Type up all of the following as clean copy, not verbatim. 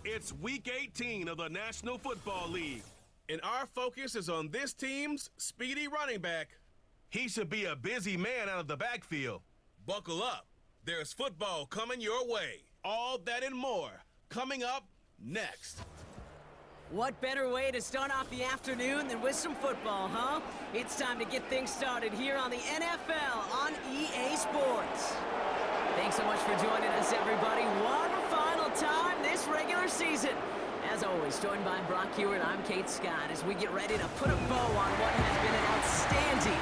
It's Week 18 of the National Football League, and our focus is on this team's speedy running back. He should be a busy man out of the backfield. Buckle up. There's football coming your way. All that and more coming up next. What better way to start off the afternoon than with some football, huh? It's time to get things started here on the NFL on EA Sports. Thanks so much for joining us, everybody. One final time this regular season. As always, joined by Brock Hewitt, I'm Kate Scott as we get ready to put a bow on what has been an outstanding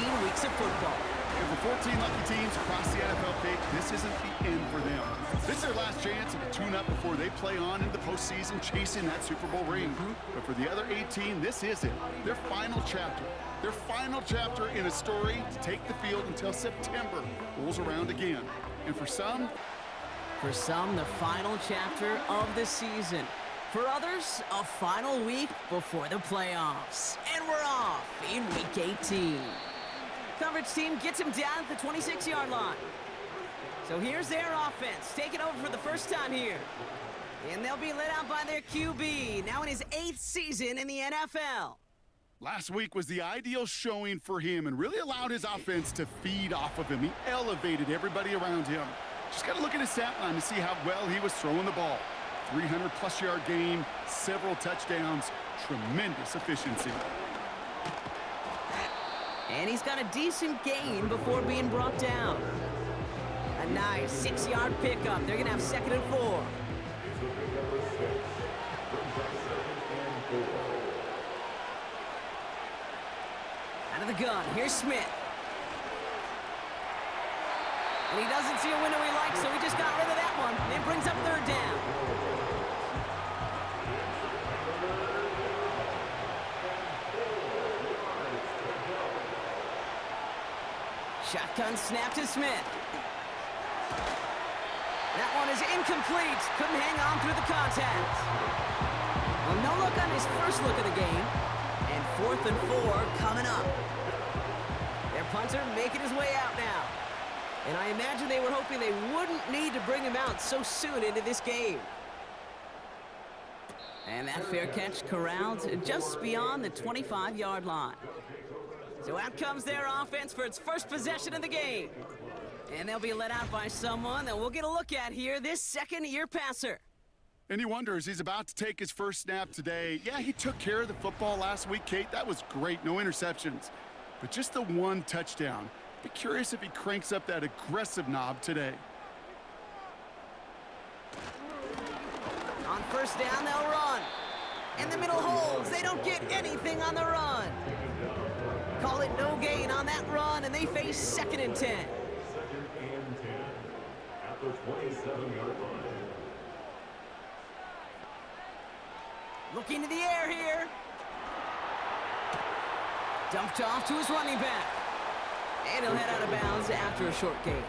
18 weeks of football. And for 14 lucky teams across the NFL, Kate, this isn't the end for them. This is their last chance to tune-up before they play on in the postseason, chasing that Super Bowl ring. But for the other 18, this is it. Their final chapter. Their final chapter in a story to take the field until September rolls around again. And for some, the final chapter of the season. For others, a final week before the playoffs. And we're off in Week 18. Coverage team gets him down at the 26-yard line. So here's their offense, taking over for the first time here. And they'll be led out by their QB, now in his 8th season in the NFL. last week was the ideal showing for him and really allowed his offense to feed off of him. He elevated everybody around him. Just got to look at his stat line to see how well he was throwing the ball. 300-plus yard game, several touchdowns, tremendous efficiency. And he's got a decent gain before being brought down. A nice 6-yard pickup. They're going to have 2nd and 4. Out of the gun, here's Smith. And he doesn't see a window he likes, so he just got rid of that one. It brings up 3rd down. Shotgun snap to Smith. That one is incomplete. Couldn't hang on through the contact. Well, no look on his first look of the game. And 4th and 4 coming up. Their punter making his way out now. And I imagine they were hoping they wouldn't need to bring him out so soon into this game. And that fair catch corralled just beyond the 25-yard line. So out comes their offense for its first possession of the game. And they'll be let out by someone that we'll get a look at here, this second-year passer. And he wonders, he's about to take his first snap today. Yeah, he took care of the football last week, Kate. That was great, no interceptions. But just the one touchdown. Be curious if he cranks up that aggressive knob today. On first down, they'll run. And the middle holds. They don't get anything on the run. Call it no gain on that run, and they face 2nd and 10. At the 27-yard line. Looking to the air here. Dumped off to his running back. And he'll head out of bounds after a short gain.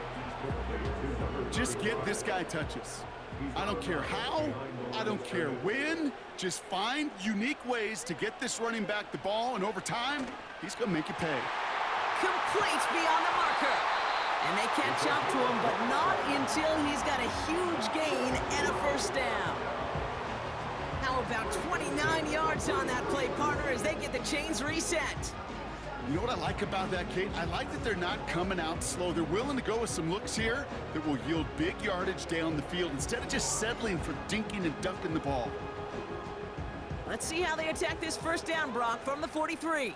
Just get this guy touches. I don't care how, I don't care when. Just find unique ways to get this running back the ball, and over time, he's going to make you pay. Complete beyond the marker. And they catch up to him, but not until he's got a huge gain and a first down. How about 29 yards on that play, partner, as they get the chains reset? You know what I like about that, Kate? I like that they're not coming out slow. They're willing to go with some looks here that will yield big yardage down the field instead of just settling for dinking and dunking the ball. Let's see how they attack this first down, Brock, from the 43.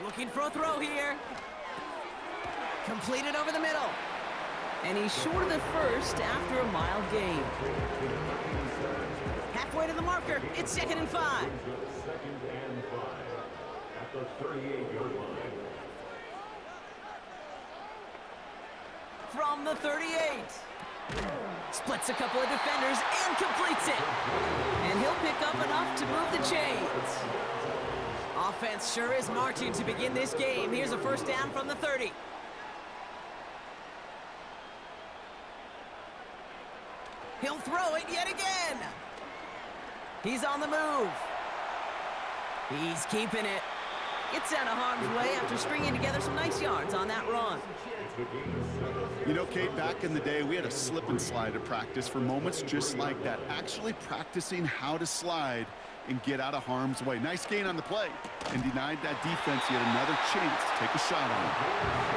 Looking for a throw here. Completed over the middle. And he's short of the first after a mild gain. Halfway to the marker. It's 2nd and 5. 2nd and 5 at the 38-yard line. From the 38. Splits a couple of defenders and completes it. And he'll pick up enough to move the chains. Offense sure is marching to begin this game. Here's a first down from the 30. He'll throw it yet again. He's on the move. He's keeping it. gets out of harm's way after stringing together some nice yards on that run. You know, Kate, back in the day, we had a slip and slide at practice for moments just like that. Actually practicing how to slide and get out of harm's way. Nice gain on the play, and denied that defense yet another chance to take a shot on him.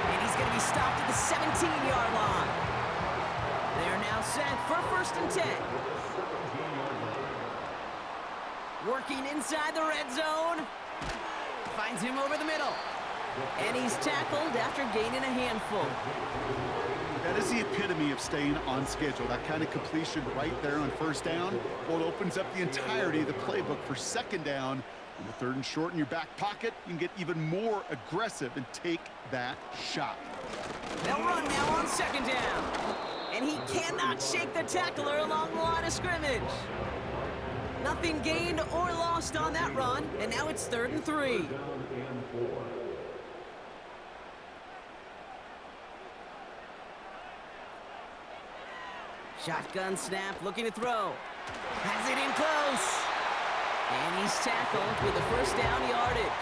And he's going to be stopped at the 17-yard line. They're now set for 1st and 10. Working inside the red zone. Finds him over the middle. And he's tackled after gaining a handful. That is the epitome of staying on schedule. That kind of completion right there on 1st down. Well, it opens up the entirety of the playbook for 2nd down. On the 3rd and short in your back pocket, you can get even more aggressive and take that shot. They'll run now on 2nd down. And he cannot shake the tackler along the line of scrimmage. Nothing gained or lost on that run, and now it's 3rd and 3. Shotgun snap, looking to throw. Has it in close. And he's tackled with the 1st down yardage.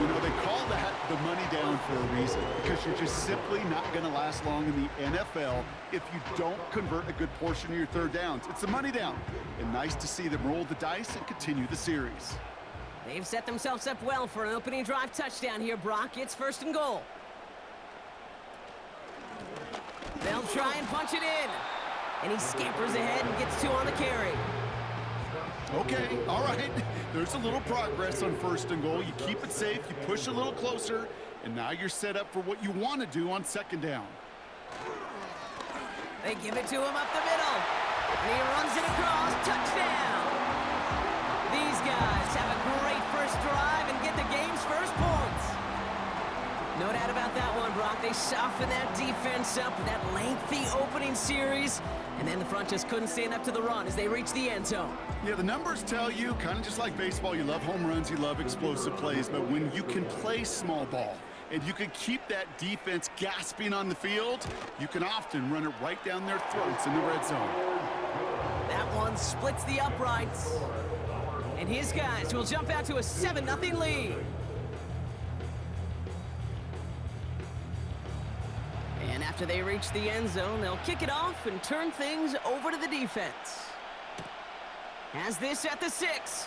You know, they call that the money down for a reason, because you're just simply not going to last long in the NFL if you don't convert a good portion of your 3rd downs. It's the money down. And nice to see them roll the dice and continue the series. They've set themselves up well for an opening drive touchdown here, Brock. It's 1st and goal. They'll try and punch it in. And he scampers ahead and gets 2 on the carry. Okay, all right. There's a little progress on 1st and goal. You keep it safe, you push a little closer, and now you're set up for what you want to do on 2nd down. They give it to him up the middle. And he runs it across. Touchdown! These guys have a great first drive and get the game's first points. No doubt about that one, Brock. They softened that defense up with that lengthy opening series. And then the front just couldn't stand up to the run as they reached the end zone. Yeah, the numbers tell you, kind of just like baseball, you love home runs, you love explosive plays, but when you can play small ball and you can keep that defense gasping on the field, you can often run it right down their throats in the red zone. That one splits the uprights. And his guys will jump out to a 7-0 lead. And after they reach the end zone, they'll kick it off and turn things over to the defense. Has this at the 6.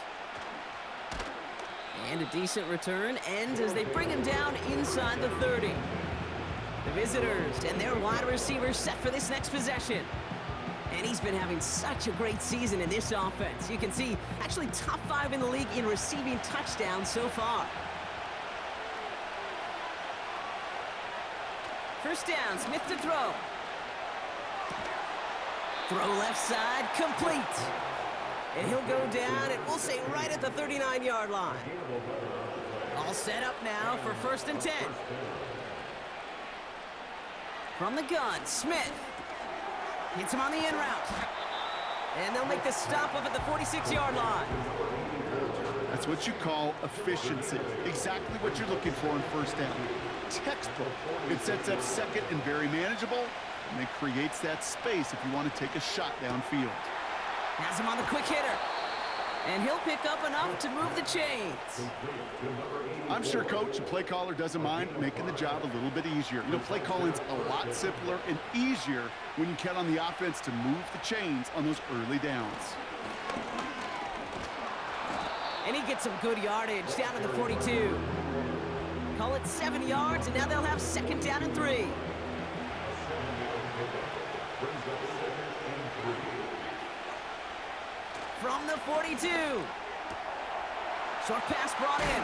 And a decent return ends as they bring him down inside the 30. The visitors and their wide receivers set for this next possession. And he's been having such a great season in this offense. You can see actually top 5 in the league in receiving touchdowns so far. 1st down, Smith to throw. Throw left side, complete. And he'll go down, and we'll say right at the 39-yard line. All set up now for 1st and 10. From the gun, Smith. Hits him on the in route. And they'll make the stop up at the 46-yard line. That's what you call efficiency. Exactly what you're looking for on 1st down. Textbook. It sets up 2nd and very manageable, and it creates that space if you want to take a shot downfield. Has him on the quick hitter. And he'll pick up enough to move the chains. I'm sure Coach, the play caller, doesn't mind making the job a little bit easier. You know, play calling's a lot simpler and easier when you count on the offense to move the chains on those early downs. And he gets some good yardage down to the 42. Call it 7 yards, and now they'll have 2nd down and 3. From the 42. Short pass brought in.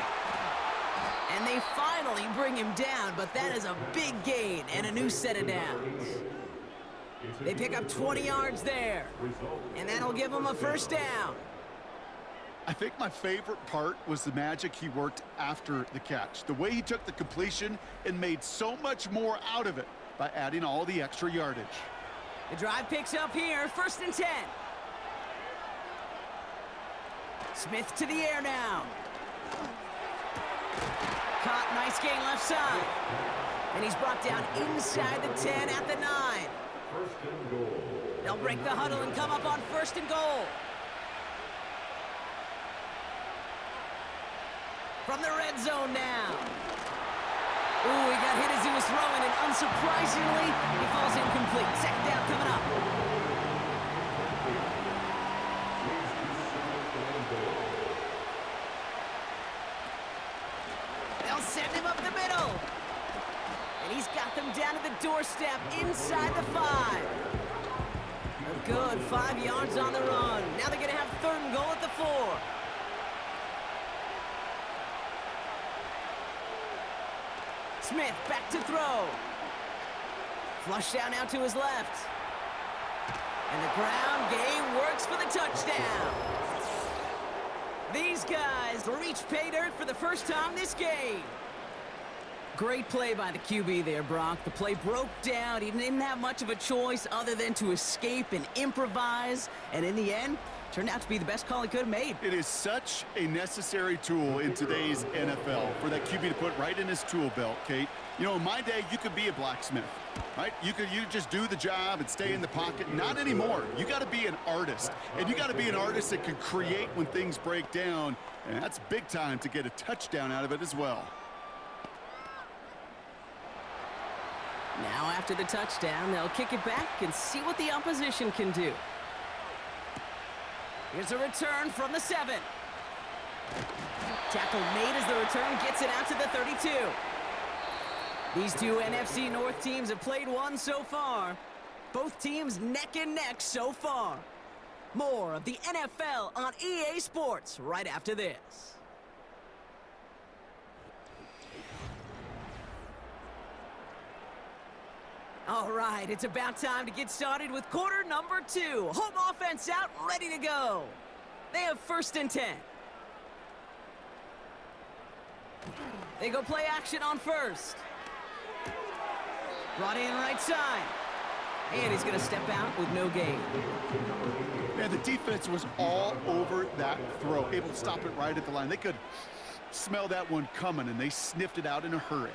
And they finally bring him down, but that is a big gain and a new set of downs. They pick up 20 yards there, and that'll give them a 1st down. I think my favorite part was the magic he worked after the catch. The way he took the completion and made so much more out of it by adding all the extra yardage. The drive picks up here, 1st and 10. Smith to the air now. Caught, nice gain left side. And he's brought down inside the 10 at the 9. They'll break the huddle and come up on 1st and goal. From the red zone now. Ooh, he got hit as he was throwing, and unsurprisingly, he falls incomplete. Second down coming up. They'll send him up the middle. And he's got them down to the doorstep inside the 5. A good 5 yards on the run. Now they're going to have 3rd and goal at the 4. Smith back to throw. Flush down now to his left. And the ground game works for the touchdown. These guys reach pay dirt for the first time this game. Great play by the QB there, Brock. The play broke down. He didn't have much of a choice other than to escape and improvise. And in the end, turned out to be the best call he could have made. It is such a necessary tool in today's NFL for that QB to put right in his tool belt, Kate. You know, in my day, you could be a blacksmith, right? You just do the job and stay in the pocket. Not anymore. You got to be an artist, and you got to be an artist that can create when things break down, and that's big time to get a touchdown out of it as well. Now after the touchdown, they'll kick it back and see what the opposition can do. Here's a return from the 7. Tackle made as the return gets it out to the 32. These two NFC North teams have played one so far. Both teams neck and neck so far. More of the NFL on EA Sports right after this. All right, it's about time to get started with quarter number 2. Home offense out, ready to go. They have 1st and 10. They go play action on 1st. Brought in right side. And he's going to step out with no gain. Yeah, the defense was all over that throw, able to stop it right at the line. They could smell that one coming, and they sniffed it out in a hurry.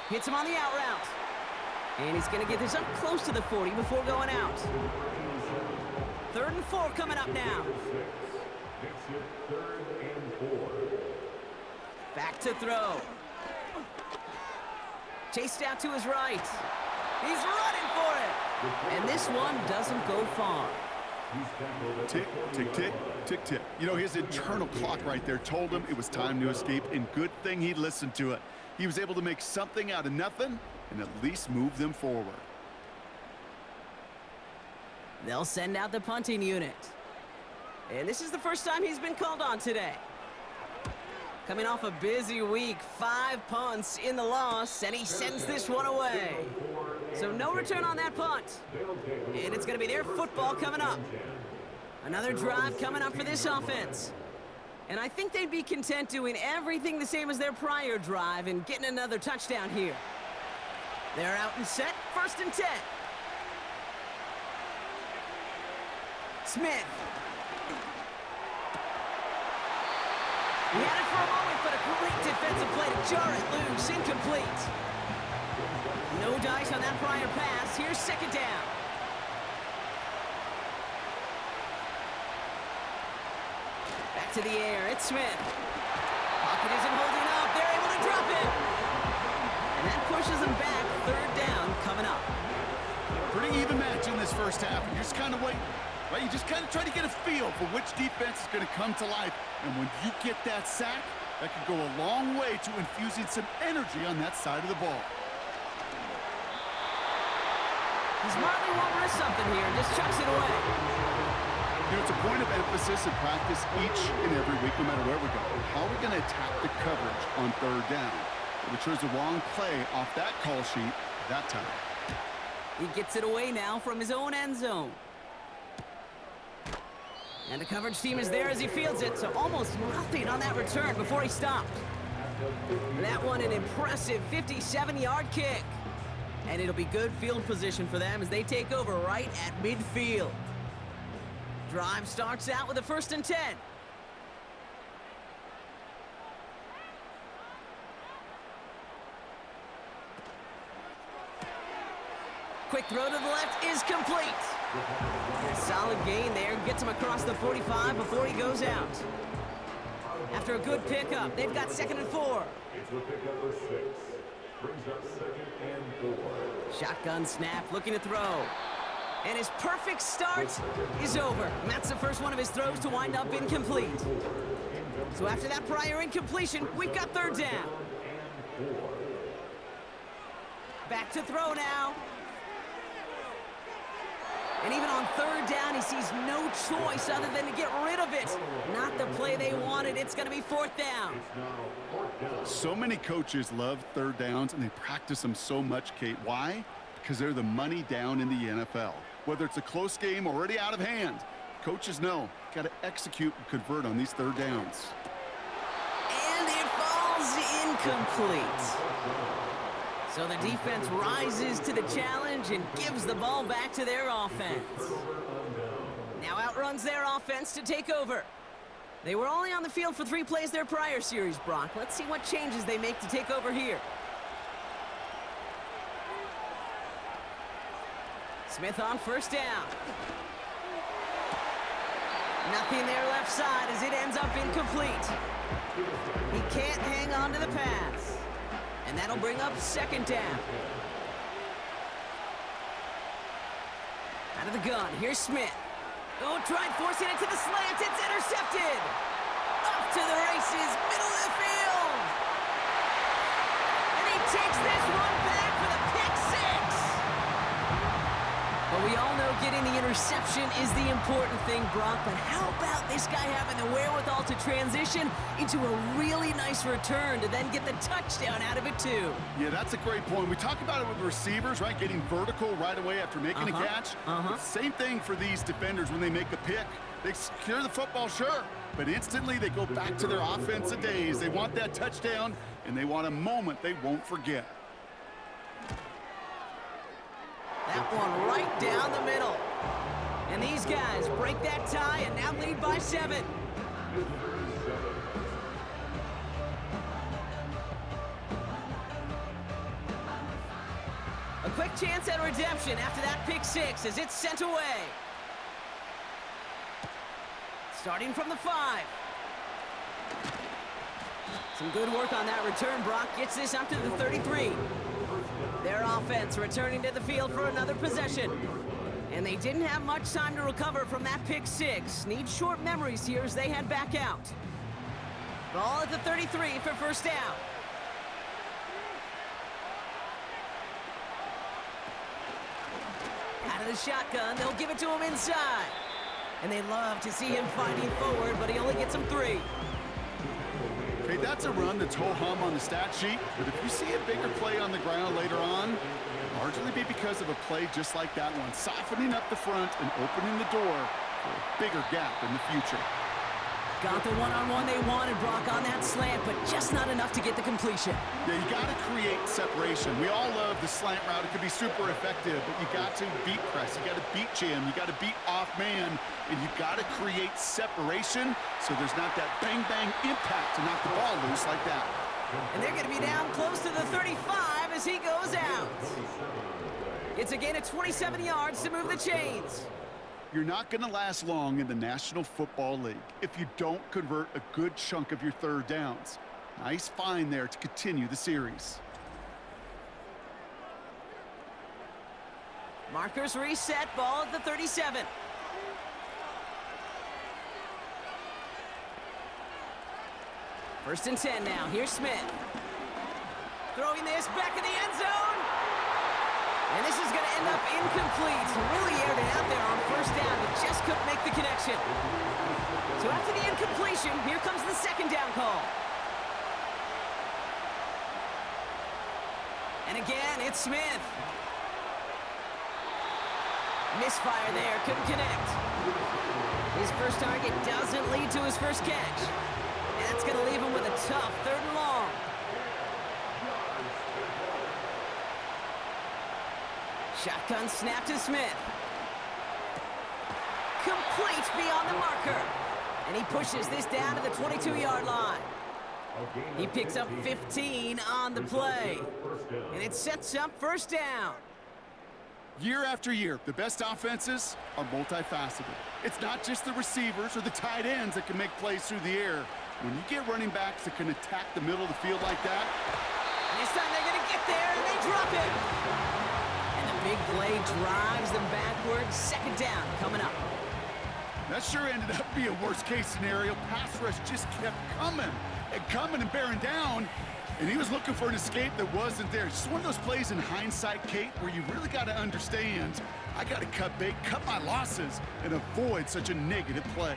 Hits him on the out route. And he's going to get this up close to the 40 before going out. 3rd and 4 coming up now. Back to throw. Chased out to his right. He's running for it. And this one doesn't go far. Tick, tick, tick, tick, tick. You know, his internal clock right there told him it was time to escape, and good thing he listened to it. He was able to make something out of nothing and at least move them forward. They'll send out the punting unit. And this is the first time he's been called on today. Coming off a busy week, 5 punts in the loss, and he sends this one away. So no return on that punt. And it's going to be their football coming up. Another drive coming up for this offense. And I think they'd be content doing everything the same as their prior drive and getting another touchdown here. They're out and set, 1st and 10. Smith. He had it for a moment, but a great defensive play to jar it loose, incomplete. No dice on that prior pass. Here's 2nd down. Back to the air, it's Smith. Pocket isn't holding up, they're able to drop it. And that pushes them back, 3rd down coming up. Pretty even match in this first half. You just kind of wait, right? You just kind of try to get a feel for which defense is going to come to life. And when you get that sack, that could go a long way to infusing some energy on that side of the ball. He's smartly won't risk something here and just chucks it away. You know, it's a point of emphasis in practice each and every week, no matter where we go. How are we going to attack the coverage on 3rd down? We chose the wrong play off that call sheet that time. He gets it away now from his own end zone. And the coverage team is there as he fields it, so almost nothing on that return before he stopped. That one an impressive 57-yard kick. And it'll be good field position for them as they take over right at midfield. Drive starts out with a 1st and 10. Quick throw to the left is complete. And a solid gain there. Gets him across the 45 before he goes out. After a good pickup, they've got 2nd and 4. It's with pick number 6. Brings up 2nd and 4. Shotgun snap, looking to throw. And his perfect start is over. And that's the first one of his throws to wind up incomplete. So after that prior incompletion, we've got 3rd down. Back to throw now. And even on 3rd down, he sees no choice other than to get rid of it. Not the play they wanted. It's going to be 4th down. So many coaches love 3rd downs, and they practice them so much, Kate. Why? Because they're the money down in the NFL. Whether it's a close game already out of hand, coaches know got to execute and convert on these 3rd downs. And it falls incomplete. So the defense rises to the challenge and gives the ball back to their offense. Now outruns their offense to take over. They were only on the field for 3 plays their prior series, Brock. Let's see what changes they make to take over here. Smith on 1st down. Nothing there left side as it ends up incomplete. He can't hang on to the pass. And that'll bring up 2nd down. Out of the gun, here's Smith. Oh, tried forcing it to the slant. It's intercepted. Off to the races, middle of the field. And he takes this one back for the pick 6. But we all know getting the interception is the important thing, Brock. But how about this guy having the wherewithal to transition into a really nice return to then get the touchdown out of it, too? Yeah, that's a great point. We talk about it with receivers, right? Getting vertical right away after making a catch. Same thing for these defenders when they make a pick. They secure the football, sure, but instantly they go back to their offensive days. They want that touchdown, and they want a moment they won't forget. That one right down the middle. And these guys break that tie and now lead by 7. A quick chance at redemption after that pick 6 as it's sent away. Starting from the 5. Some good work on that return. Brock gets this up to the 33. Their offense returning to the field for another possession. And they didn't have much time to recover from that pick 6. Need short memories here as they head back out. Ball at the 33 for 1st down. Out of the shotgun, they'll give it to him inside. And they love to see him fighting forward, but he only gets him 3. Okay, that's a run that's ho-hum on the stat sheet, but if you see a bigger play on the ground later on, largely be because of a play just like that one, softening up the front and opening the door for a bigger gap in the future. Got the one-on-one they wanted, Brock, on that slant, but just not enough to get the completion. Yeah, you got to create separation. We all love the slant route. It can be super effective, but you got to beat press. You got to beat jam. You got to beat off man, and you got to create separation so there's not that bang-bang impact to knock the ball loose like that. And they're going to be down close to the 35 as he goes out. It's a gain of 27 yards to move the chains. You're not going to last long in the National Football League if you don't convert a good chunk of your 3rd downs. Nice find there to continue the series. Markers reset, ball at the 37. First and 10 now. Here's Smith. Throwing this back in the end zone. And this is going to end up incomplete. Really aired it out there on 1st down, but just couldn't make the connection. So after the incompletion, here comes the 2nd down call. And again, it's Smith. Misfire there, couldn't connect. His first target doesn't lead to his first catch. And that's going to leave him with a tough 3rd and long. Shotgun snap to Smith. Complete beyond the marker. And he pushes this down to the 22-yard line. He picks up 15 on the play. And it sets up 1st down. Year after year, the best offenses are multifaceted. It's not just the receivers or the tight ends that can make plays through the air. When you get running backs that can attack the middle of the field like that. This time they're going to get there, and they drop it. And the big play drives them backwards. Second down coming up. That sure ended up being a worst-case scenario. Pass rush just kept coming and bearing down. And he was looking for an escape that wasn't there. It's just one of those plays in hindsight, Kate, where you really got to understand, I got to cut bait, cut my losses, and avoid such a negative play.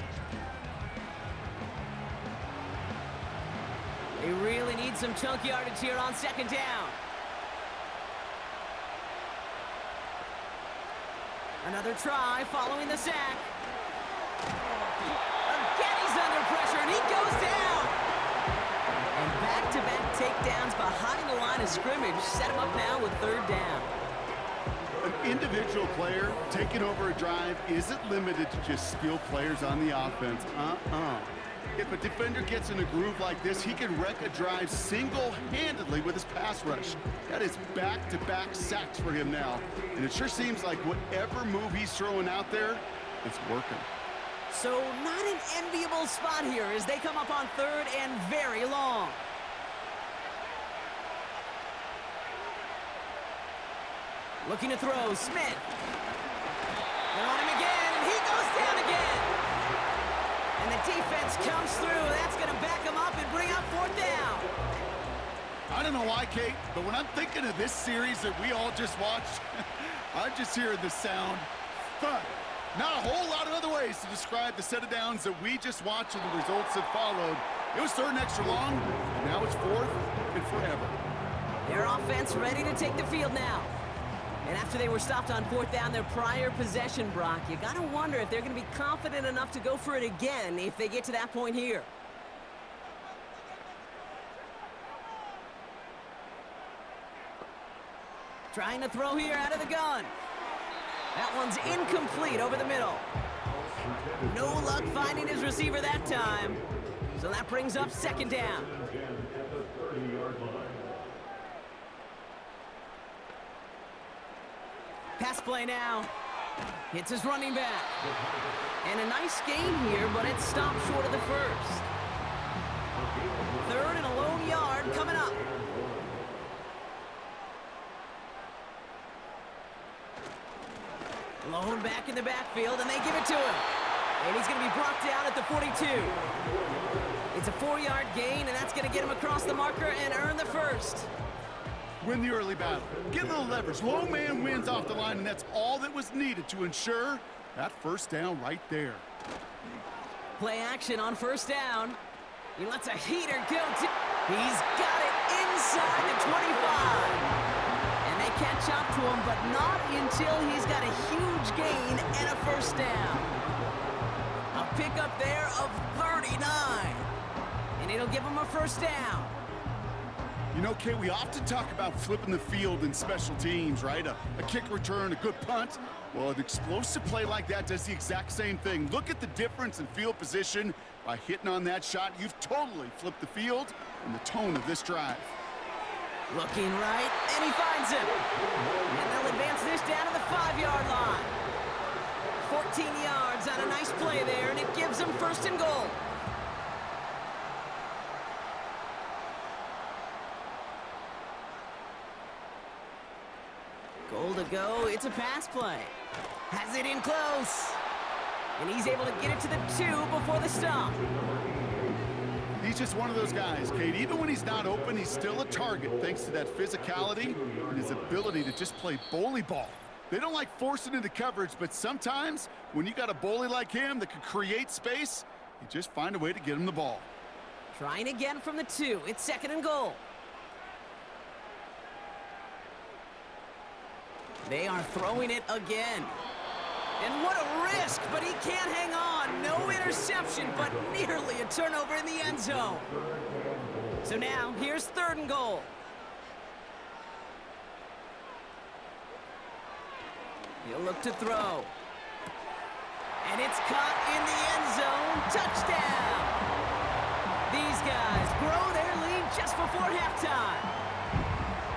They really need some chunk yardage here on second down. Another try following the sack. Again, he's under pressure, and he goes down. And back-to-back takedowns behind the line of scrimmage set him up now with third down. An individual player taking over a drive isn't limited to just skilled players on the offense. If a defender gets in a groove like this, he can wreck a drive single-handedly with his pass rush. That is back-to-back sacks for him now. And it sure seems like whatever move he's throwing out there, it's working. So not an enviable spot here as they come up on third and very long. Looking to throw, Smith. They're on him again, and he goes down again. And the defense comes through. That's going to back him up and bring up fourth down. I don't know why, Kate, but when I'm thinking of this series that we all just watched, I'm just hearing the sound thud. Not a whole lot of other ways to describe the set of downs that we just watched and the results that followed. It was third and extra long, and now it's fourth and forever. Their offense ready to take the field now. And after they were stopped on fourth down their prior possession, Brock, you got to wonder if they're going to be confident enough to go for it again if they get to that point here. Trying to throw here out of the gun. That one's incomplete over the middle. No luck finding his receiver that time. So that brings up second down. Pass play now. Hits his running back. And a nice gain here, but it stopped short of the first. Third and a lone yard coming up. Lone back in the backfield, and they give it to him. And he's going to be brought down at the 42. It's a 4-yard gain, and that's going to get him across the marker and earn the first. Win the early battle. Get a little leverage. Low man wins off the line, and that's all that was needed to ensure that first down right there. Play action on first down. He lets a heater go to... He's got it inside the 25. And they catch up to him, but not until he's got a huge gain and a first down. A pickup there of 39. And it'll give him a first down. You know, Kate, we often talk about flipping the field in special teams, right? A kick return, a good punt. Well, an explosive play like that does the exact same thing. Look at the difference in field position. By hitting on that shot, you've totally flipped the field and the tone of this drive. Looking right, and he finds him. And they'll advance this down to the 5-yard line. 14 yards on a nice play there, and it gives them first and goal. Goal to go, it's a pass play. Has it in close. And he's able to get it to the 2 before the stop. He's just one of those guys, Kate. Even when he's not open, he's still a target thanks to that physicality and his ability to just play bully ball. They don't like forcing into coverage, but sometimes when you got a bully like him that can create space, you just find a way to get him the ball. Trying again from the 2. It's second and goal. They are throwing it again. And what a risk, but he can't hang on. No interception, but nearly a turnover in the end zone. So now, here's third and goal. He'll look to throw. And it's caught in the end zone. Touchdown! These guys grow their lead just before halftime.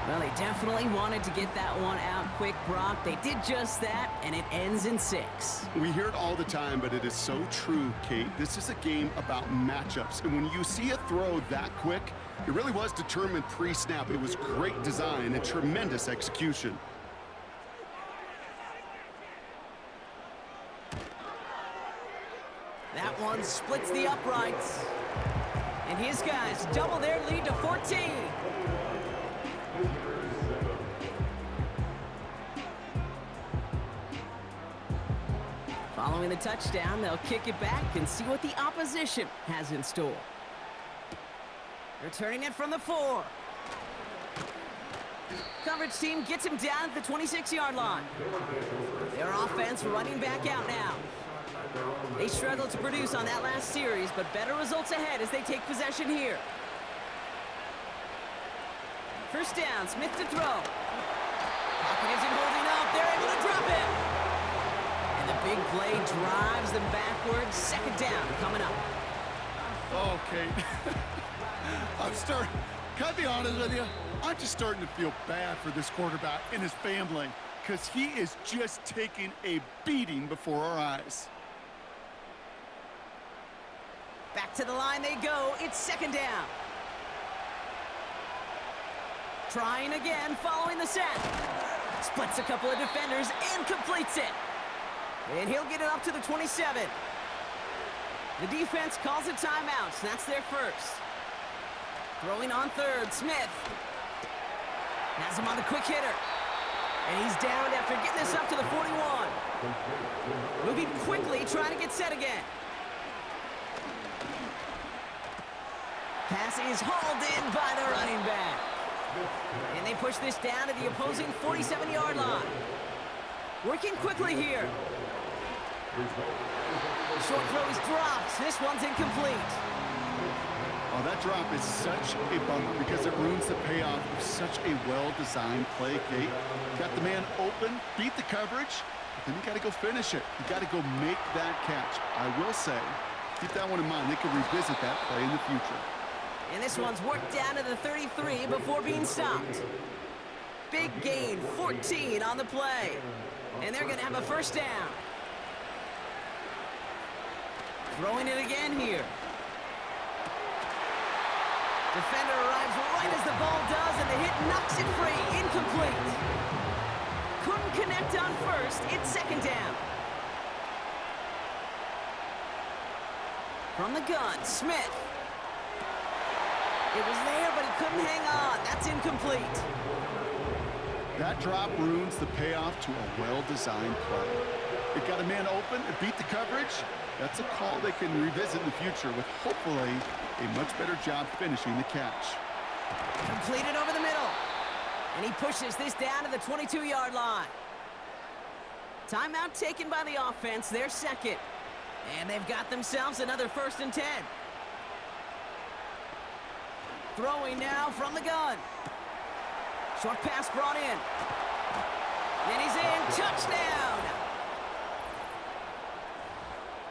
Well, they definitely wanted to get that one out quick, Brock. They did just that, and it ends in 6. We hear it all the time, but it is so true, Kate. This is a game about matchups, and when you see a throw that quick, it really was determined pre-snap. It was great design and tremendous execution. That one splits the uprights. And his guys double their lead to 14. Following the touchdown, they'll kick it back and see what the opposition has in store. Returning it from the 4. Coverage team gets him down at the 26-yard line. Their offense running back out now. They struggled to produce on that last series, but better results ahead as they take possession here. First down, Smith to throw. Pocket isn't holding up. They're able to drop him. And the big play drives them backwards. Second down coming up. Okay. Can I be honest with you? I'm just starting to feel bad for this quarterback and his family because he is just taking a beating before our eyes. Back to the line they go. It's second down. Trying again, following the set. Splits a couple of defenders and completes it. And he'll get it up to the 27. The defense calls a timeout. So that's their first. Throwing on third, Smith. Has him on the quick hitter. And he's down after getting this up to the 41. Moving quickly, trying to get set again. Pass is hauled in by the running back. And they push this down to the opposing 47-yard line. Working quickly here. The short throw is dropped. This one's incomplete. Oh, that drop is such a bummer because it ruins the payoff of such a well-designed play, Kate. Got the man open, beat the coverage, but then you got to go finish it. You got to go make that catch. I will say, keep that one in mind. They can revisit that play in the future. And this one's worked down to the 33 before being stopped. Big gain, 14 on the play. And they're going to have a first down. Throwing it again here. Defender arrives right as the ball does, and the hit knocks it free. Incomplete. Couldn't connect on first. It's second down. From the gun, Smith. It was there, but he couldn't hang on. That's incomplete. That drop ruins the payoff to a well-designed play. It got a man open, it beat the coverage. That's a call they can revisit in the future with hopefully a much better job finishing the catch. Completed over the middle. And he pushes this down to the 22-yard line. Timeout taken by the offense, their second. And they've got themselves another 1st and 10. Throwing now from the gun. Short pass brought in. And he's in. Touchdown!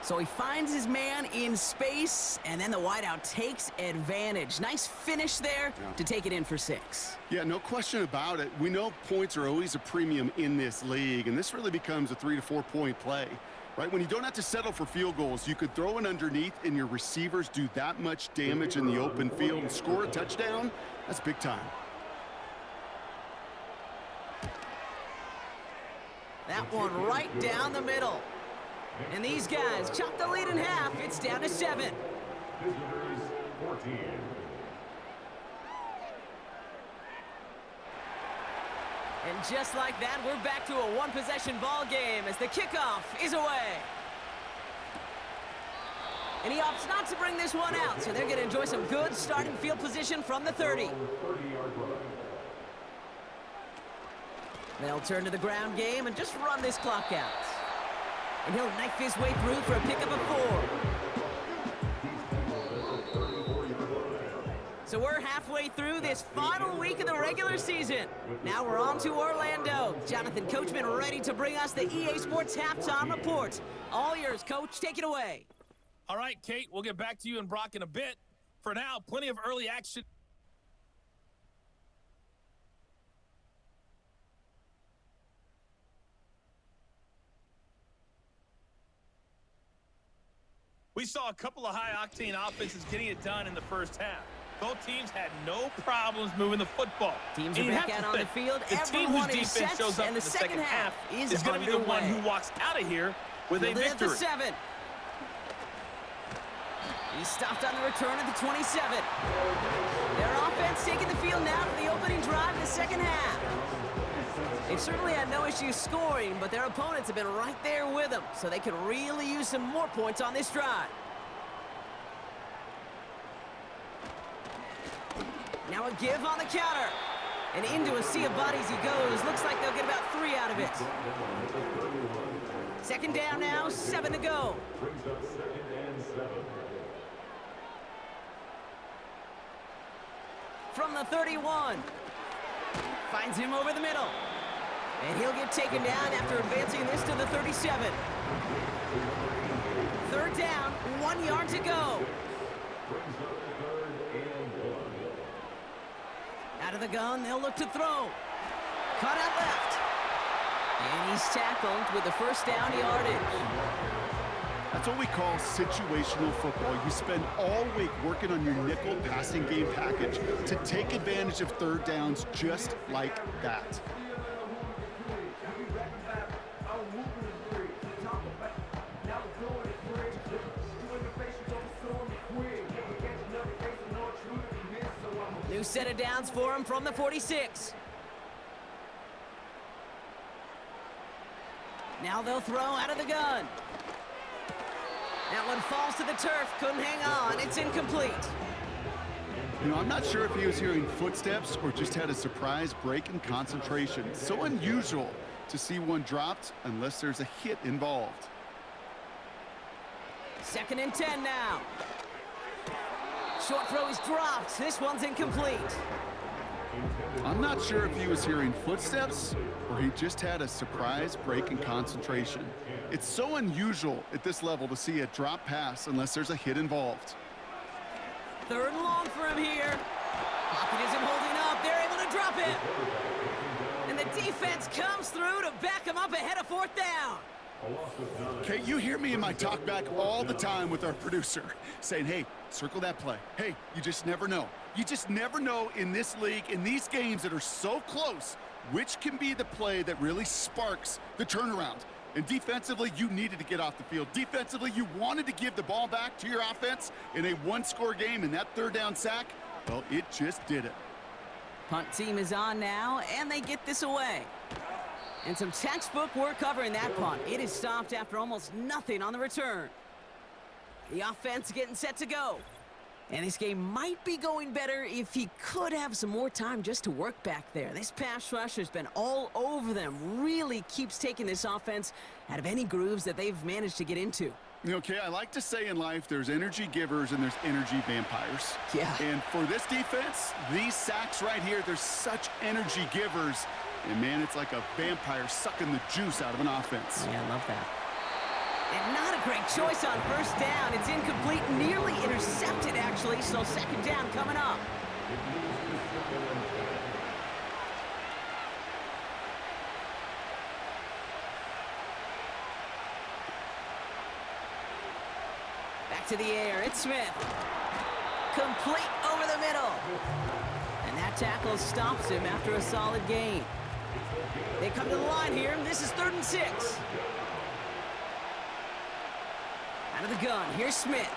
So he finds his man in space, and then the wideout takes advantage. Nice finish there to take it in for 6. Yeah, no question about it. We know points are always a premium in this league, and this really becomes a 3 to 4 point play. Right, when you don't have to settle for field goals, you could throw it underneath and your receivers do that much damage in the open field and score a touchdown. That's big time. That one right down the middle. And these guys chop the lead in half. It's down to 7. Visitors 14. And just like that, we're back to a one-possession ball game as the kickoff is away. And he opts not to bring this one out, so they're going to enjoy some good starting field position from the 30. They'll turn to the ground game and just run this clock out. And he'll knife his way through for a pickup of 4. So we're halfway through this final week of the regular season. Now we're on to Orlando. Jonathan Coachman ready to bring us the EA Sports Halftime Report. All yours, Coach. Take it away. All right, Kate, we'll get back to you and Brock in a bit. For now, plenty of early action. We saw a couple of high-octane offenses getting it done in the first half. Both teams had no problems moving the football. Teams are back out on the field. The team whose defense shows up in the second half is going to be the one who walks out of here with a victory. 7. He's stopped on the return at the 27. Their offense taking the field now for the opening drive in the second half. They've certainly had no issues scoring, but their opponents have been right there with them, so they could really use some more points on this drive. Now a give on the counter. And into a sea of bodies he goes. Looks like they'll get about 3 out of it. Second down now, 7 to go. From the 31. Finds him over the middle. And he'll get taken down after advancing this to the 37. Third down, 1 yard to go. Out of the gun, they'll look to throw. Cut out left. And he's tackled with the first down yardage. That's what we call situational football. You spend all week working on your nickel passing game package to take advantage of third downs just like that. New set of downs for him from the 46. Now they'll throw out of the gun. That one falls to the turf. Couldn't hang on. It's incomplete. You know, I'm not sure if he was hearing footsteps or just had a surprise break in concentration. So unusual to see one dropped unless there's a hit involved. 2nd and 10 now. Short throw is dropped. This one's incomplete. I'm not sure if he was hearing footsteps or he just had a surprise break in concentration. It's so unusual at this level to see a drop pass unless there's a hit involved. 3rd and long for him here. Pocket isn't holding up. They're able to drop it. And the defense comes through to back him up ahead of 4th down. Okay, you hear me in my talk back all the time with our producer saying, hey, circle that play. Hey, you just never know. You just never know in this league, in these games that are so close, which can be the play that really sparks the turnaround. And defensively, you needed to get off the field. Defensively, you wanted to give the ball back to your offense in a one-score game, and that 3rd down sack, well, it just did it. Punt team is on now, and they get this away. And some textbook work covering that punt. It is stopped after almost nothing on the return. The offense getting set to go. And this game might be going better if he could have some more time just to work back there. This pass rush has been all over them. Really keeps taking this offense out of any grooves that they've managed to get into. Okay, I like to say in life there's energy givers and there's energy vampires. Yeah. And for this defense, these sacks right here, there's such energy givers. And man, it's like a vampire sucking the juice out of an offense. Yeah, I love that. And not a great choice on 1st down. It's incomplete, nearly intercepted, actually. So 2nd down coming up. Back to the air. It's Smith. Complete over the middle. And that tackle stops him after a solid gain. They come to the line here. This is 3rd and 6. Out of the gun, here's Smith.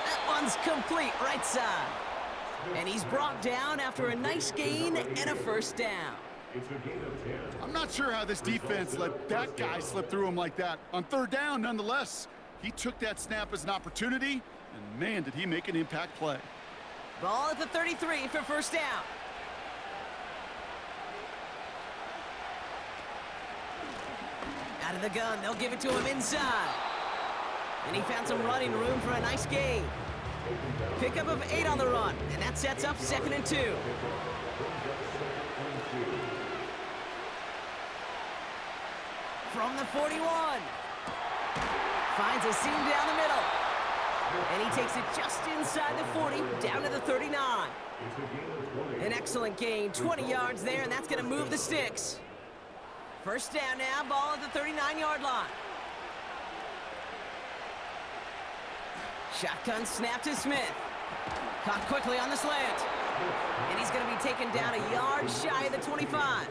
That one's complete, right side. And he's brought down after a nice gain and a 1st down. I'm not sure how this defense let that guy slip through him like that. On 3rd down, nonetheless, he took that snap as an opportunity, and man, did he make an impact play. Ball at the 33 for 1st down. Out of the gun, they'll give it to him inside. And he found some running room for a nice gain. Pickup of 8 on the run, and that sets up 2nd and 2. From the 41. Finds a seam down the middle. And he takes it just inside the 40, down to the 39. An excellent gain, 20 yards there, and that's going to move the sticks. 1st down now, ball at the 39-yard line. Shotgun snap to Smith. Caught quickly on the slant. And he's going to be taken down a yard shy of the 25.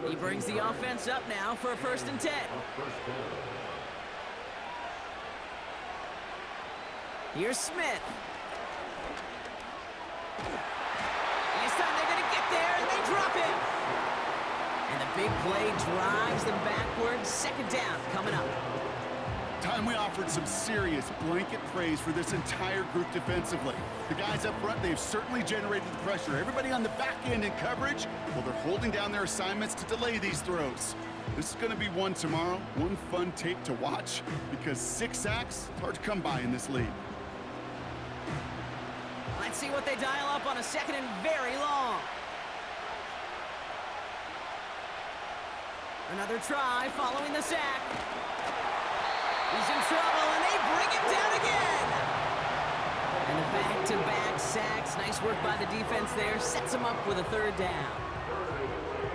He brings the offense up now for a 1st and 10. Here's Smith. This time they're going to get there, and they drop him. And the big play drives them backwards. 2nd down coming up. Time we offered some serious blanket praise for this entire group defensively. The guys up front, they've certainly generated the pressure. Everybody on the back end in coverage, well, they're holding down their assignments to delay these throws. This is going to be one tomorrow, one fun tape to watch, because 6 sacks, it's hard to come by in this league. Let's see what they dial up on a 2nd and very long. Another try following the sack. He's in trouble, and they bring him down again. And the back-to-back sacks. Nice work by the defense there. Sets him up with a 3rd down.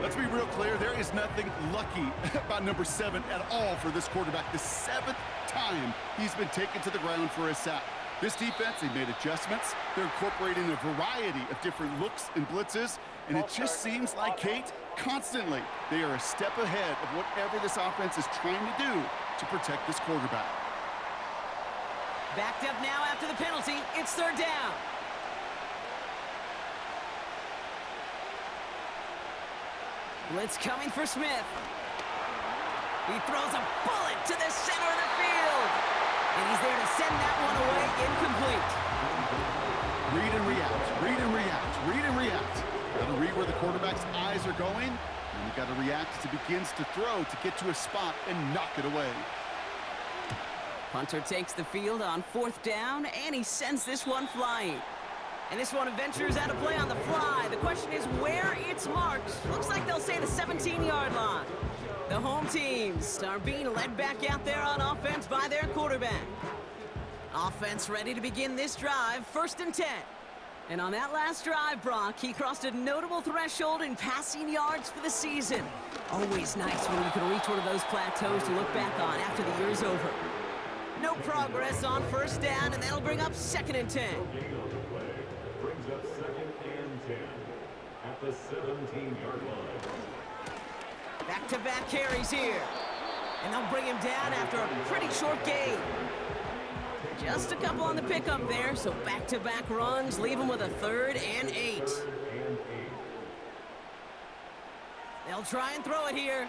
Let's be real clear. There is nothing lucky about number 7 at all for this quarterback. The 7th time he's been taken to the ground for a sack. This defense, they made adjustments. They're incorporating a variety of different looks and blitzes, and it just seems like, Kate, constantly they are a step ahead of whatever this offense is trying to do to protect this quarterback. Backed up now after the penalty. It's 3rd down. Blitz coming for Smith. He throws a bullet to the center of the field. And he's there to send that one away incomplete. Read and react, read and react, read and react. Got to read where the quarterback's eyes are going, and you got to react as he begins to throw to get to a spot and knock it away. Punter takes the field on 4th down, and he sends this one flying. And this one ventures out of play on the fly. The question is where it's marked. Looks like they'll say the 17-yard line. The home teams are being led back out there on offense by their quarterback. Offense ready to begin this drive, 1st and 10. And on that last drive, Brock, he crossed a notable threshold in passing yards for the season. Always nice when you can reach one of those plateaus to look back on after the year's over. No progress on 1st down, and that'll bring up 2nd and 10. Brings up 2nd and 10 at the 17-yard line. Back-to-back carries here. And they'll bring him down after a pretty short gain. Just a couple on the pickup there, so back-to-back runs leave him with a 3rd and 8. They'll try and throw it here.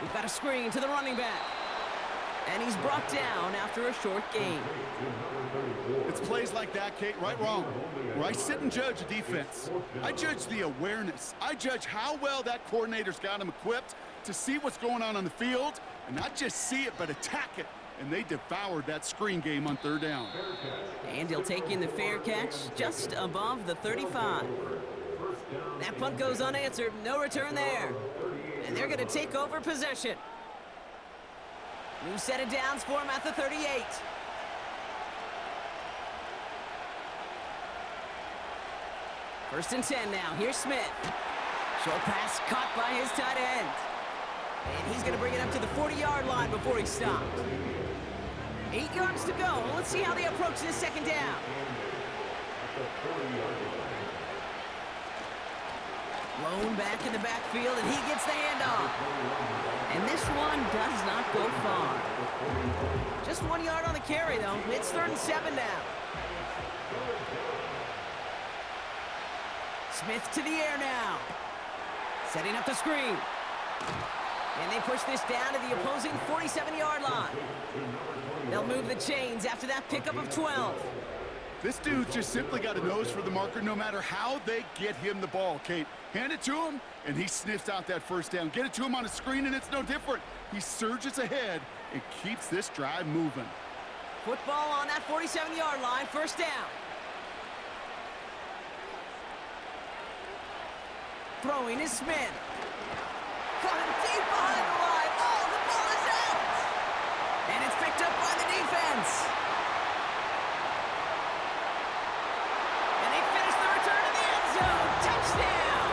We've got a screen to the running back. And he's brought down after a short gain. It's plays like that, Kate, right, wrong, where I sit and judge a defense. I judge the awareness. I judge how well that coordinator's got him equipped to see what's going on the field, and not just see it, but attack it. And they devoured that screen game on 3rd down. And he'll take in the fair catch just above the 35. That punt goes unanswered. No return there. And they're going to take over possession. New set of downs for him at the 38. First and 10 now. Here's Smith. Short pass caught by his tight end. And he's going to bring it up to the 40-yard line before he stopped. 8 yards to go. Let's see how they approach this 2nd down. Lone back in the backfield, and he gets the handoff. And this one does not go far. Just 1 yard on the carry, though. It's 3rd and 7 now. Smith to the air now. Setting up the screen. And they push this down to the opposing 47-yard line. They'll move the chains after that pickup of 12. This dude just simply got a nose for the marker no matter how they get him the ball, Kate. Hand it to him, and he sniffs out that 1st down. Get it to him on a screen, and it's no different. He surges ahead and keeps this drive moving. Football on that 47-yard line, 1st down. Throwing is Smith. Caught him deep behind the line. Oh, the ball is out! And it's picked up by the defense. And they finish the return to the end zone. Touchdown!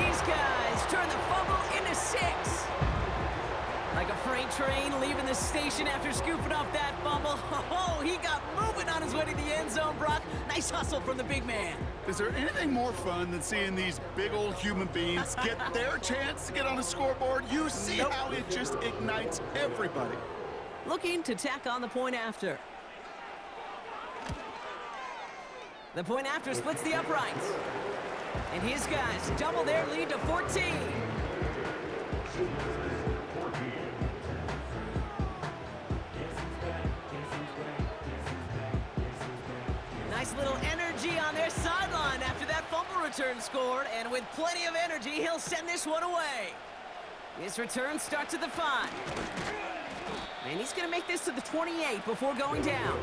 These guys turn the fumble into 6. Like a freight train leaving the station after scooping up that fumble. Oh, he got moving on his way to the end zone, Brock. Nice hustle from the big man. Is there anything more fun than seeing these big old human beings get their chance to get on a scoreboard? You see how it just ignites everybody. Looking to tack on the point after. The point after splits the uprights. And his guys double their lead to 14. Nice little energy on their sideline after that fumble return scored. And with plenty of energy, he'll send this one away. This return starts at the 5. And he's going to make this to the 28 before going down.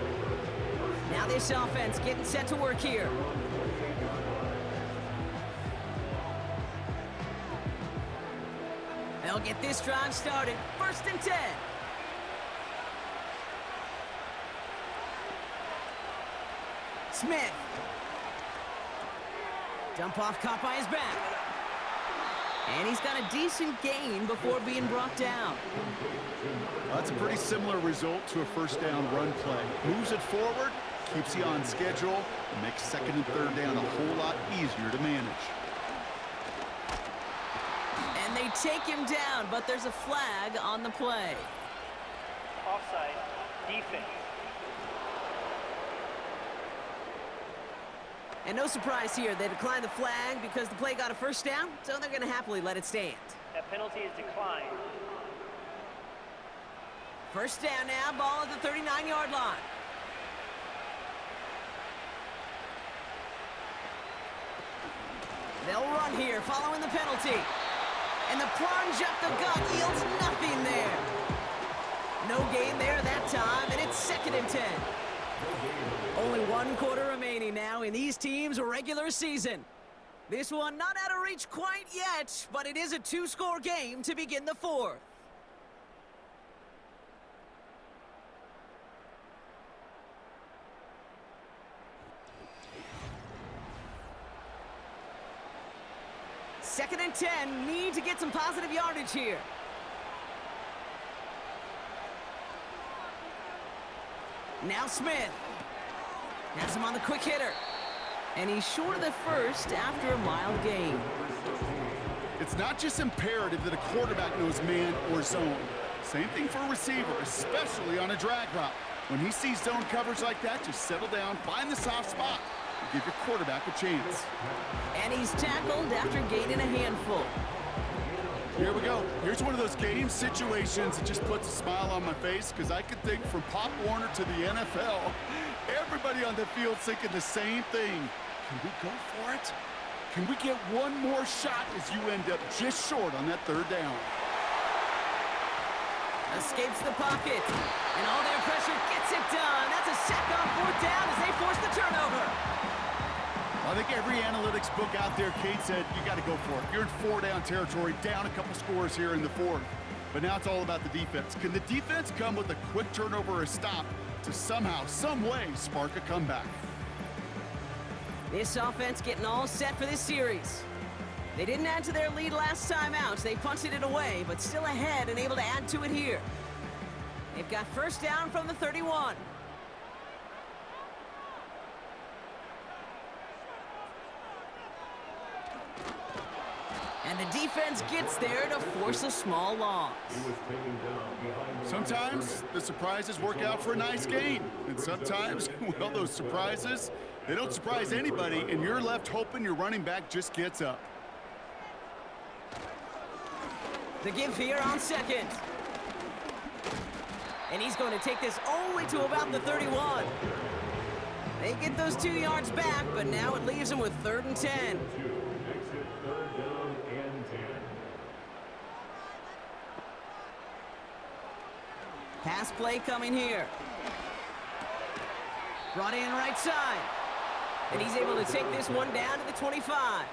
Now this offense getting set to work here. They'll get this drive started. 1st and 10. Smith. Dump off caught by his back. And he's got a decent gain before being brought down. That's a pretty similar result to a first down run play. Moves it forward, keeps you on schedule, and makes 2nd and 3rd down a whole lot easier to manage. And they take him down, but there's a flag on the play. Offside, defense. And no surprise here, they declined the flag because the play got a first down, so they're going to happily let it stand. That penalty is declined. First down now, ball at the 39-yard line. They'll run here following the penalty. And the plunge up the gut yields nothing there. No gain there that time, and it's 2nd and 10. Only 1 quarter remaining now in these teams' regular season. This one not out of reach quite yet, but it is a 2-score game to begin the 4th. Second and 10, need to get some positive yardage here. Now Smith. Has him on the quick hitter. And he's short of the first after a mild gain. It's not just imperative that a quarterback knows man or zone. Same thing for a receiver, especially on a drag route. When he sees zone coverage like that, just settle down, find the soft spot, and give your quarterback a chance. And he's tackled after gaining a handful. Here we go. Here's one of those game situations that just puts a smile on my face because I could think from Pop Warner to the NFL, everybody on the field thinking the same thing. Can we go for it? Can we get one more shot as you end up just short on that 3rd down? Escapes the pocket. And all their pressure gets it done. That's a sack on 4th down as they force the turnover. I think every analytics book out there, Kate, said you got to go for it. You're in 4-down territory, down a couple scores here in the 4th. But now it's all about the defense. Can the defense come with a quick turnover or a stop to somehow, some way, spark a comeback? This offense getting all set for this series. They didn't add to their lead last time out. They punted it away, but still ahead and able to add to it here. They've got first down from the 31. And the defense gets there to force a small loss. Sometimes the surprises work out for a nice gain. And sometimes, well, those surprises, they don't surprise anybody, and you're left hoping your running back just gets up. The give here on 2nd. And he's going to take this only to about the 31. They get those 2 yards back, but now it leaves them with 3rd and 10. Pass play coming here. Brought in right side. And he's able to take this one down to the 25.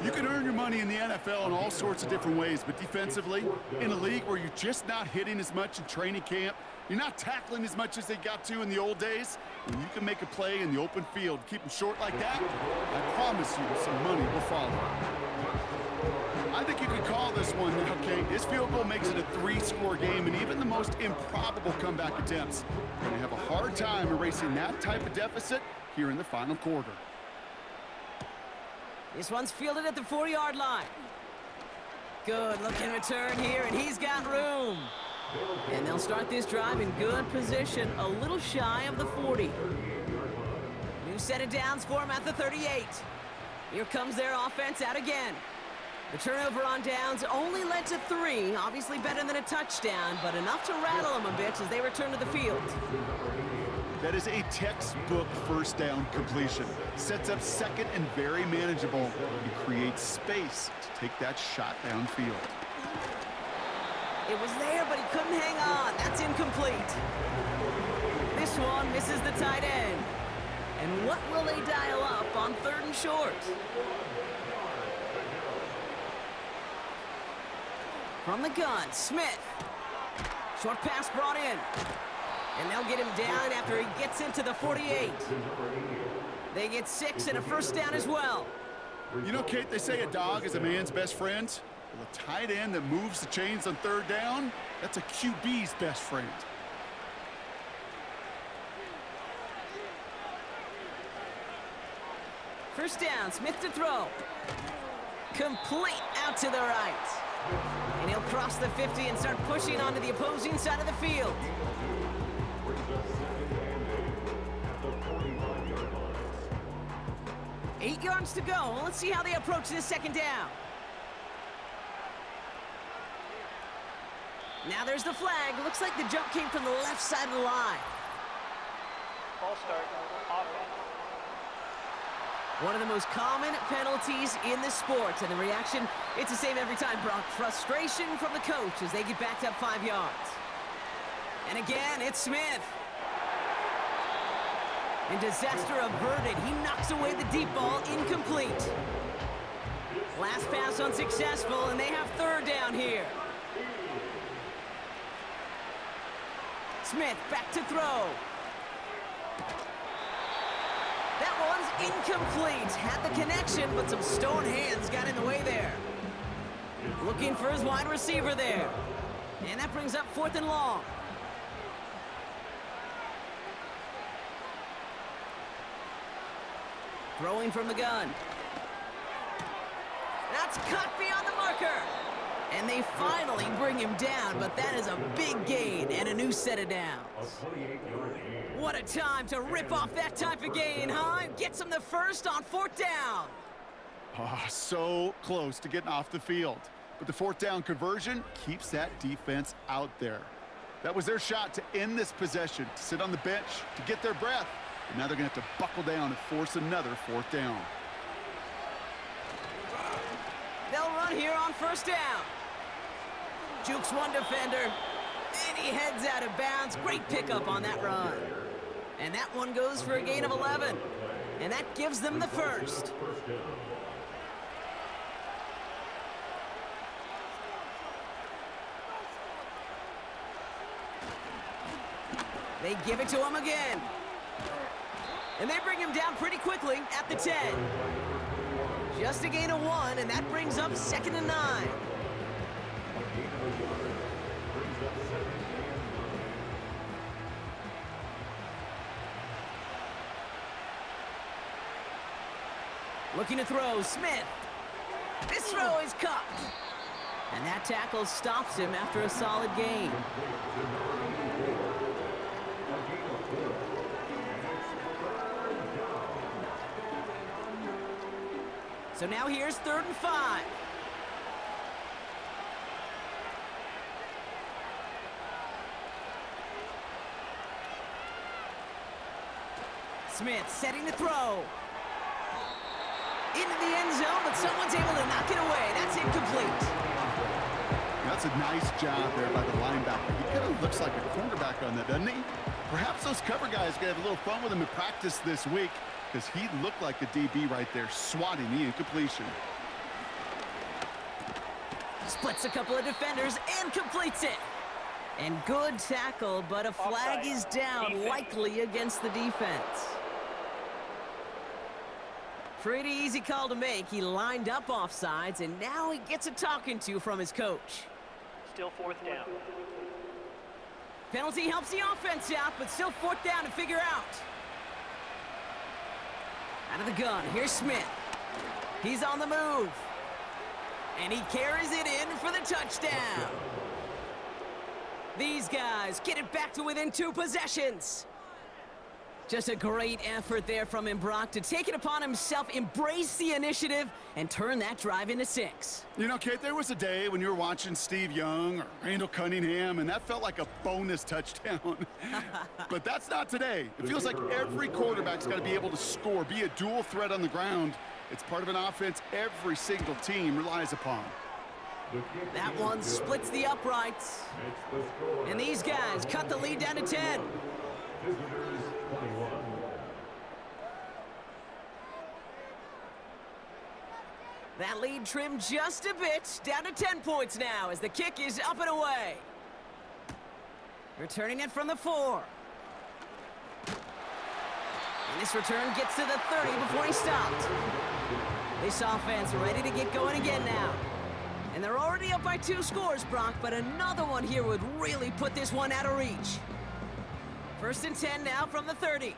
You can earn your money in the NFL in all sorts of different ways, but defensively, in a league where you're just not hitting as much in training camp, you're not tackling as much as they got to in the old days, and you can make a play in the open field, keep them short like that, I promise you some money will follow. I think you could call this one, okay? This field goal makes it a 3-score game, and even the most improbable comeback attempts are going to have a hard time erasing that type of deficit here in the final quarter. This one's fielded at the 4-yard line. Good looking return here, and he's got room. And they'll start this drive in good position, a little shy of the 40. New set of downs for him at the 38. Here comes their offense out again. The turnover on downs only led to 3, obviously better than a touchdown, but enough to rattle them a bit as they return to the field. That is a textbook first down completion. Sets up second and very manageable and creates space to take that shot downfield. It was there, but he couldn't hang on. That's incomplete. This one misses the tight end. And what will they dial up on 3rd and short? From the gun, Smith. Short pass brought in. And they'll get him down after he gets into the 48. They get 6 and a first down as well. You know, Kate, they say a dog is a man's best friend. Well, a tight end that moves the chains on 3rd down, that's a QB's best friend. First down, Smith to throw. Complete out to the right. And he'll cross the 50 and start pushing onto the opposing side of the field. 8 yards to go. Let's see how they approach this 2nd down. Now there's the flag. Looks like the jump came from the left side of the line. Ball start, offense. One of the most common penalties in the sport, and the reaction, it's the same every time, Brock. Frustration from the coach as they get backed up 5 yards. And again, it's Smith. And disaster averted. He knocks away the deep ball, incomplete. Last pass unsuccessful, and they have 3rd down here. Smith back to throw. That one's incomplete. Had the connection, but some stone hands got in the way there. Looking for his wide receiver there. And that brings up 4th and long. Throwing from the gun. That's caught beyond the marker. And they finally bring him down, but that is a big gain and a new set of downs. What a time to rip off that type of gain, huh? Gets him the first on 4th down. Oh, so close to getting off the field. But the 4th down conversion keeps that defense out there. That was their shot to end this possession, to sit on the bench, to get their breath. And now they're going to have to buckle down and force another 4th down. They'll run here on 1st down. Jukes one defender, and he heads out of bounds. Great pickup on that run. And that one goes for a gain of 11. And that gives them the first. They give it to him again. And they bring him down pretty quickly at the 10. Just a gain of 1, and that brings up 2nd and 9. Looking to throw, Smith. This throw is caught. And that tackle stops him after a solid gain. So now here's 3rd and 5. Smith setting the throw. Into the end zone, but someone's able to knock it away. That's incomplete. That's a nice job there by the linebacker. He kind of looks like a cornerback on that, doesn't he? Perhaps those cover guys are going to have a little fun with him in practice this week, because he looked like a DB right there, swatting the incompletion. Splits a couple of defenders and completes it. And good tackle, but a flag is down, likely against the defense. Pretty easy call to make. He lined up offsides, and now he gets a talking to from his coach. Still fourth down. Penalty helps the offense out, but still fourth down to figure out. Out of the gun, here's Smith. He's on the move. And he carries it in for the touchdown. These guys get it back to within 2 possessions. Just a great effort there from him, Brock, to take it upon himself, embrace the initiative, and turn that drive into 6. You know, Kate, there was a day when you were watching Steve Young or Randall Cunningham, and that felt like a bonus touchdown. But that's not today. It feels like every quarterback's got to be able to score, be a dual threat on the ground. It's part of an offense every single team relies upon. That one splits the uprights. And these guys cut the lead down to 10. Visitors 21. That lead trimmed just a bit, down to 10 points now as the kick is up and away. Returning it from the 4. And this return gets to the 30 before he stopped. This offense ready to get going again now. And they're already up by 2 scores, Brock, but another one here would really put this one out of reach. 1st and 10 now from the 30.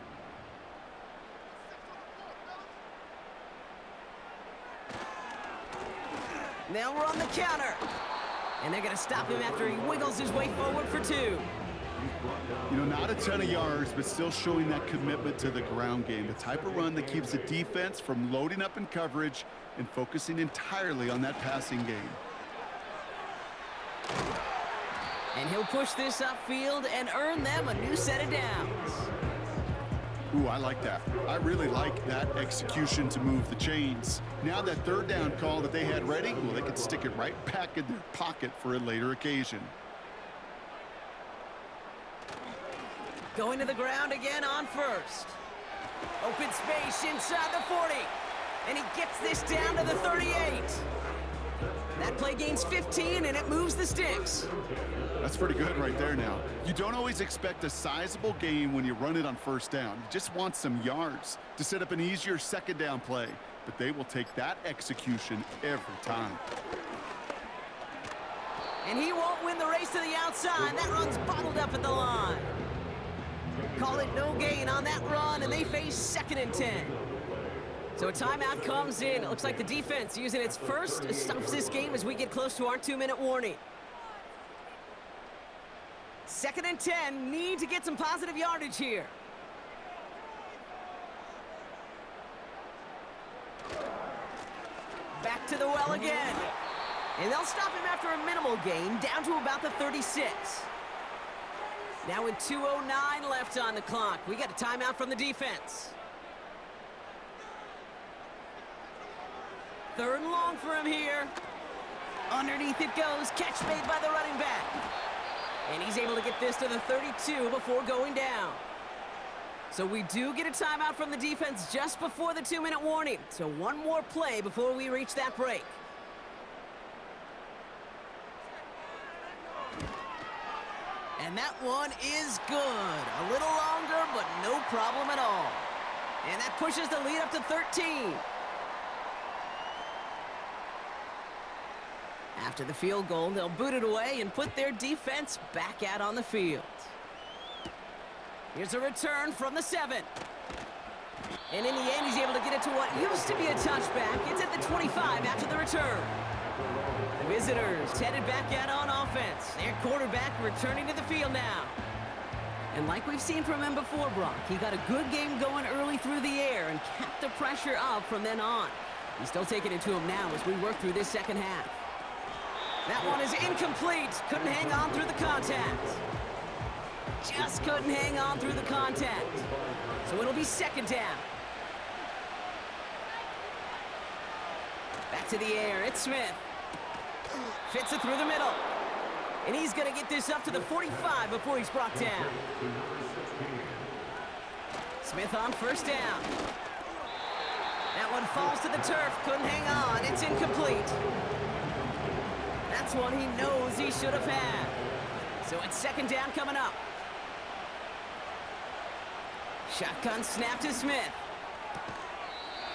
They'll run the counter. And they're going to stop him after he wiggles his way forward for 2. You know, not a ton of yards, but still showing that commitment to the ground game. The type of run that keeps the defense from loading up in coverage and focusing entirely on that passing game. And he'll push this upfield and earn them a new set of downs. Ooh, I like that. I really like that execution to move the chains. Now that 3rd down call that they had ready, well, they could stick it right back in their pocket for a later occasion. Going to the ground again on 1st. Open space inside the 40. And he gets this down to the 38. That play gains 15, and it moves the sticks. That's pretty good right there now. You don't always expect a sizable gain when you run it on 1st down. You just want some yards to set up an easier 2nd down play. But they will take that execution every time. And he won't win the race to the outside. That run's bottled up at the line. Call it no gain on that run, and they face 2nd and 10. So a timeout comes in. It looks like the defense using its first stops this game as we get close to our 2-minute warning. 2nd and 10, need to get some positive yardage here. Back to the well again. And they'll stop him after a minimal gain, down to about the 36. Now with 2:09 left on the clock, we got a timeout from the defense. 3rd and long for him here. Underneath it goes, catch made by the running back. And he's able to get this to the 32 before going down. So we do get a timeout from the defense just before the 2-minute warning. So one more play before we reach that break. And that one is good. A little longer, but no problem at all. And that pushes the lead up to 13. After the field goal, they'll boot it away and put their defense back out on the field. Here's a return from the 7. And in the end, he's able to get it to what used to be a touchback. It's at the 25 after the return. The visitors headed back out on offense. Their quarterback returning to the field now. And like we've seen from him before, Brock, he got a good game going early through the air and kept the pressure up from then on. He's still taking it to him now as we work through this 2nd half. That one is incomplete. Couldn't hang on through the contact. Just couldn't hang on through the contact. So it'll be 2nd down. Back to the air. It's Smith. Fits it through the middle. And he's going to get this up to the 45 before he's brought down. Smith on 1st down. That one falls to the turf. Couldn't hang on. It's incomplete. That's one he knows he should have had. So it's 2nd down coming up. Shotgun snap to Smith.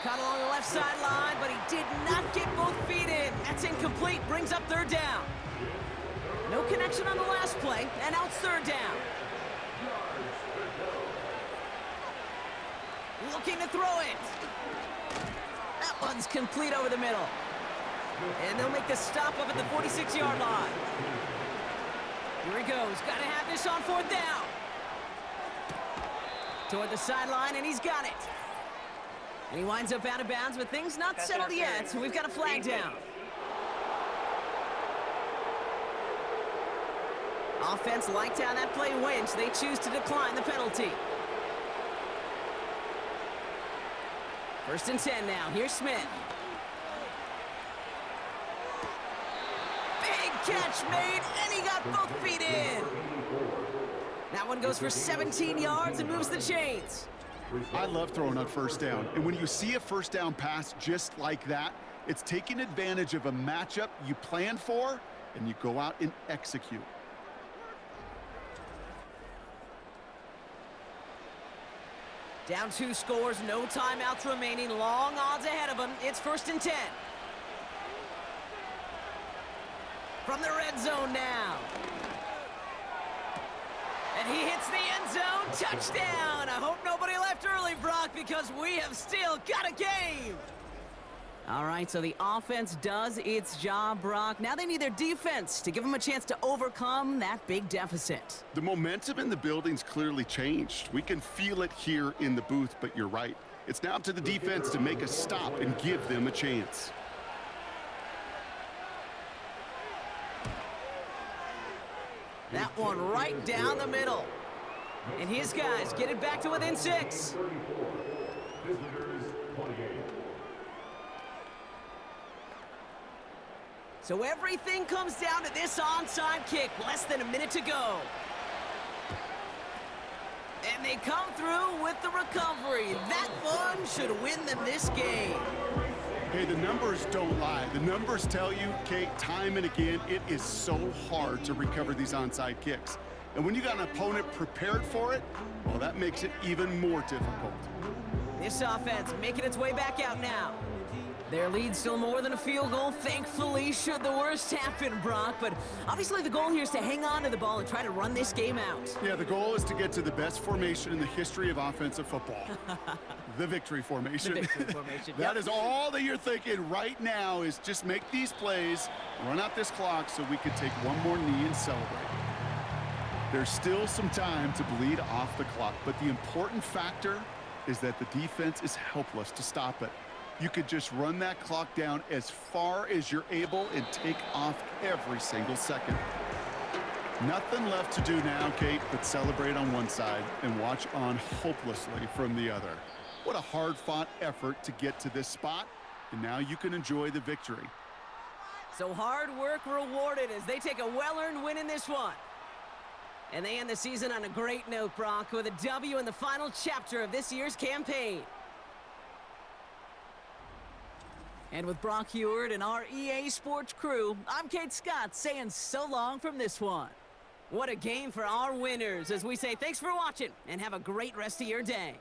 Caught along the left sideline, but he did not get both feet in. That's incomplete, brings up third down. No connection on the last play, and now it's third down. Looking to throw it. That one's complete over the middle. And they'll make the stop up at the 46-yard line. Here he goes. Got to have this on fourth down. Toward the sideline, and he's got it. And he winds up out of bounds with things not settled yet, so we've got a flag down. Offense liked how that play went, so they choose to decline the penalty. First and 10 now. Here's Smith. Big catch made, and he got both feet in. That one goes for 17 yards and moves the chains. I love throwing on first down. And when you see a first down pass just like that, it's taking advantage of a matchup you planned for, and you go out and execute. Down 2 scores, no timeouts remaining, long odds ahead of him. It's first and 10. From the red zone now. And he hits the end zone, touchdown! I hope nobody left early, Brock, because we have still got a game. All right, so the offense does its job, Brock. Now they need their defense to give them a chance to overcome that big deficit. The momentum in the building's clearly changed. We can feel it here in the booth, but you're right. It's now up to the defense to make a stop and give them a chance. That one right down the middle. And his guys get it back to within 6. So everything comes down to this onside kick. Less than a minute to go. And they come through with the recovery. That one should win them this game. Hey, the numbers don't lie. The numbers tell you, Kate, time and again, it is so hard to recover these onside kicks. And when you got an opponent prepared for it, well, that makes it even more difficult. This offense making its way back out now. Their lead still more than a field goal, thankfully, should the worst happen, Brock. But obviously the goal here is to hang on to the ball and try to run this game out. Yeah, the goal is to get to the best formation in the history of offensive football. The victory formation. The victory formation, That is all that you're thinking right now is just make these plays, run out this clock so we can take one more knee and celebrate. There's still some time to bleed off the clock, but the important factor is that the defense is helpless to stop it. You could just run that clock down as far as you're able and take off every single second. Nothing left to do now, Kate, but celebrate on one side and watch on hopelessly from the other. What a hard-fought effort to get to this spot, and now you can enjoy the victory. So hard work rewarded as they take a well-earned win in this one. And they end the season on a great note, Brock, with a W in the final chapter of this year's campaign. And with Brock Heward and our EA Sports crew, I'm Kate Scott saying so long from this one. What a game for our winners as we say thanks for watching and have a great rest of your day.